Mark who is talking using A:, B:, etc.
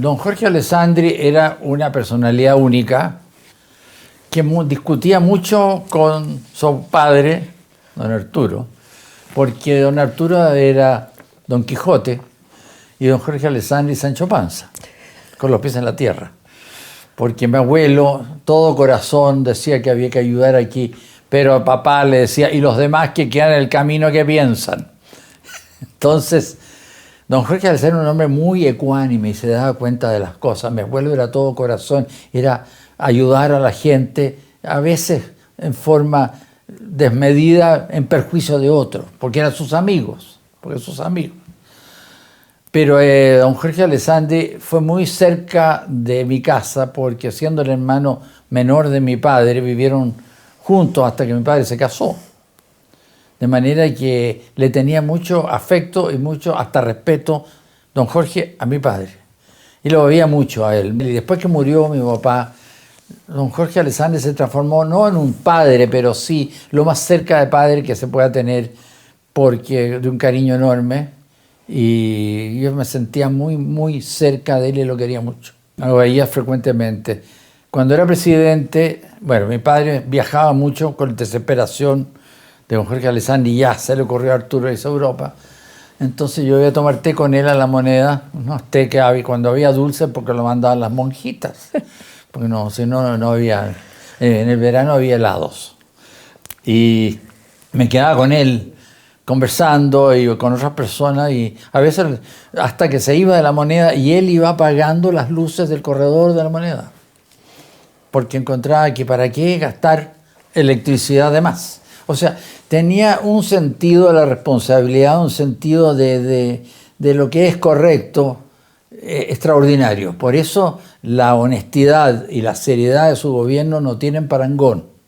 A: Don Jorge Alessandri era una personalidad única que discutía mucho con su padre, don Arturo, porque don Arturo era Don Quijote y don Jorge Alessandri Sancho Panza, con los pies en la tierra. Porque mi abuelo, todo corazón, decía que había que ayudar aquí, pero papá le decía, y los demás que quedan en el camino, ¿qué piensan? Entonces, don Jorge Alessandri era un hombre muy ecuánime y se daba cuenta de las cosas. Mi abuelo era todo corazón, era ayudar a la gente, a veces en forma desmedida, en perjuicio de otros, porque eran sus amigos, Pero don Jorge Alessandri fue muy cerca de mi casa porque siendo el hermano menor de mi padre, vivieron juntos hasta que mi padre se casó. De manera que le tenía mucho afecto y mucho hasta respeto don Jorge a mi padre. Y lo veía mucho a él. Y después que murió mi papá, don Jorge Alessandri se transformó no en un padre, pero sí lo más cerca de padre que se pueda tener, porque de un cariño enorme. Y yo me sentía muy, muy cerca de él y lo quería mucho. Lo veía frecuentemente. Cuando era presidente, bueno, mi padre viajaba mucho con desesperación de don Jorge Alessandri y ya se le ocurrió a Arturo irse a Europa. Entonces yo iba a tomar té con él a la Moneda, unos té que había, cuando había dulce porque lo mandaban las monjitas, porque no, si no, no había, en el verano había helados. Y me quedaba con él conversando y con otras personas y a veces hasta que se iba de la Moneda y él iba apagando las luces del corredor de la Moneda, porque encontraba que para qué gastar electricidad de más. O sea, tenía un sentido de la responsabilidad, un sentido de lo que es correcto, extraordinario. Por eso la honestidad y la seriedad de su gobierno no tienen parangón.